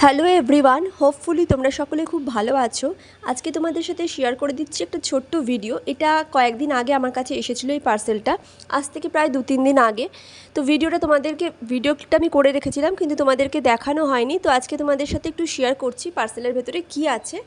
Hello everyone, hopefully তোমরা সকলে খুব ভালো আছো। আজকে তোমাদের সাথে শেয়ার করে দিচ্ছি একটা ছোট্ট ভিডিও। এটা কয়েকদিন আগে আমার কাছে এসেছিলো এই পার্সেলটা, আজ থেকে প্রায় 2-3 দিন আগে। তো ভিডিওটা আমি করে রেখেছিলাম, কিন্তু তোমাদেরকে দেখানো হয়নি। তো আজকে তোমাদের সাথে একটু শেয়ার করছি পার্সেলের ভেতরে কি আছে।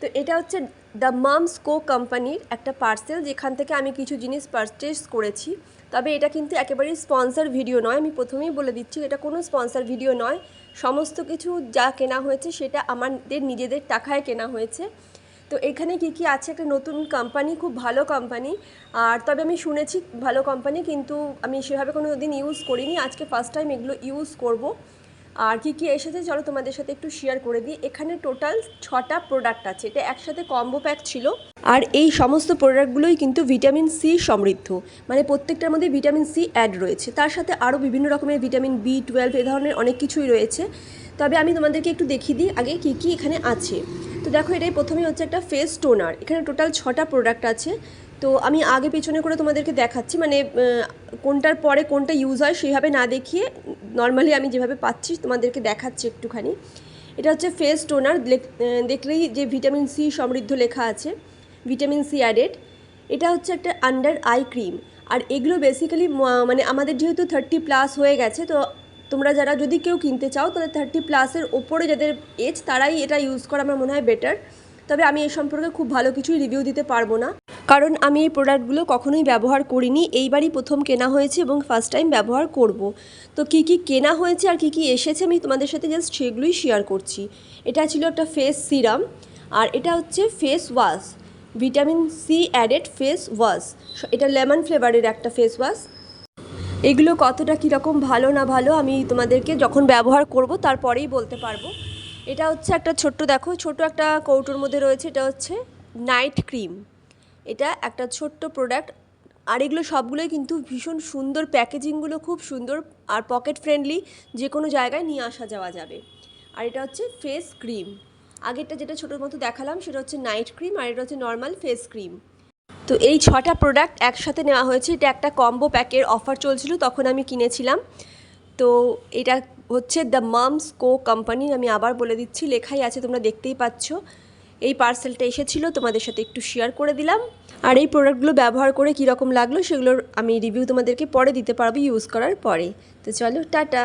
তো এটা হচ্ছে দ্য মামস কো কোম্পানির একটা পার্সেল, যেখান থেকে আমি কিছু জিনিস পারচেস করেছি। তবে এটা কিন্তু একেবারেই স্পন্সর ভিডিও নয়, আমি প্রথমেই বলে দিচ্ছি এটা কোনো স্পন্সর ভিডিও নয়। সমস্ত কিছু যা কেনা হয়েছে সেটা আমাদের নিজেদের টাকায় কেনা হয়েছে। তো এখানে কি আছে, একটা নতুন কোম্পানি, খুব ভালো কোম্পানি। আর তবে আমি শুনেছি ভালো কোম্পানি, কিন্তু আমি সেভাবে কোনো দিন ইউজ করিনি। আজকে ফার্স্ট টাইম এগুলো ইউজ করব। আর কি এসেছে চলো তোমাদের সাথে একটু শেয়ার করে দিই। এখানে টোটাল 6টা প্রোডাক্ট আছে, এটা একসাথে কম্বো প্যাক ছিল। আর এই সমস্ত প্রোডাক্টগুলোই কিন্তু ভিটামিন সি সমৃদ্ধ, মানে প্রত্যেকটার মধ্যে ভিটামিন সি অ্যাড রয়েছে। তার সাথে আরও বিভিন্ন রকমের ভিটামিন B12 এ ধরনের অনেক কিছুই রয়েছে। তবে আমি তোমাদেরকে একটু দেখিয়ে দিই আগে কি এখানে আছে। তো দেখো, এটাই প্রথমেই হচ্ছে একটা ফেস টোনার। এখানে টোটাল 6টা প্রোডাক্ট আছে। তো আমি আগে পেছনে করে তোমাদেরকে দেখাচ্ছি, মানে কোনটার পরে কোনটা ইউজ হয় সেইভাবে না দেখিয়ে নর্মালি আমি যেভাবে পাচ্ছি তোমাদেরকে দেখাচ্ছি একটুখানি। এটা হচ্ছে ফেস টোনার, দেখলেই যে ভিটামিন সি সমৃদ্ধ লেখা আছে, ভিটামিন সি অ্যাডেড। এটা হচ্ছে একটা আন্ডার আই ক্রিম। আর এগুলো বেসিক্যালি মানে আমাদের যেহেতু 30+ হয়ে গেছে, তো তোমরা যারা যদি কেউ কিনতে চাও তাহলে 30+-এর ওপরে যাদের এজ তারাই এটা ইউজ করা আমার মনে হয় বেটার। তবে আমি এই সম্পর্কে খুব ভালো কিছুই রিভিউ দিতে পারবো না, কারণ আমি এই প্রোডাক্টগুলো কখনোই ব্যবহার করিনি। এইবারই প্রথম কেনা হয়েছে এবং ফার্স্ট টাইম ব্যবহার করব। তো কি কেনা হয়েছে আর কি এসেছে আমি তোমাদের সাথে জাস্ট সেগুলোই শেয়ার করছি। এটা ছিল একটা ফেস সিরাম, আর এটা হচ্ছে face wash, vitamin C added face wash. এটা লেমন ফ্লেভারের একটা ফেস ওয়াশ। এগুলো কতটা কীরকম ভালো না ভালো আমি তোমাদেরকে যখন ব্যবহার করব তারপরেই বলতে পারবো। এটা হচ্ছে একটা দেখো ছোট একটা কৌটোর মধ্যে রয়েছে, এটা হচ্ছে নাইট ক্রিম। এটা একটা ছোট্ট প্রোডাক্ট। আর এগুলো সবগুলোই কিন্তু ভীষণ সুন্দর, প্যাকেজিংগুলো খুব সুন্দর আর পকেট ফ্রেন্ডলি, যে কোনো জায়গায় নিয়ে আসা যাওয়া যাবে। আর এটা হচ্ছে ফেস ক্রিম। আগেরটা যেটা ছোটোর মতো দেখালাম সেটা হচ্ছে নাইট ক্রিম, আর এটা হচ্ছে নর্মাল ফেস ক্রিম। তো এই 6টা প্রোডাক্ট একসাথে নেওয়া হয়েছে। এটা একটা কম্বো প্যাকের অফার চলছিল, তখন আমি কিনেছিলাম। তো এটা হচ্ছে দ্য মামস কো কোম্পানি, আমি আবার বলে দিচ্ছি, লেখাই আছে তোমরা দেখতেই পাচ্ছ। এই পার্সেলটা এসেছিলো, তোমাদের সাথে একটু শেয়ার করে দিলাম। আর এই প্রোডাক্টগুলো ব্যবহার করে কীরকম লাগলো সেগুলোর আমি রিভিউ তোমাদেরকে পরে দিতে পারবো ইউজ করার পরে। তো চলো, টাটা।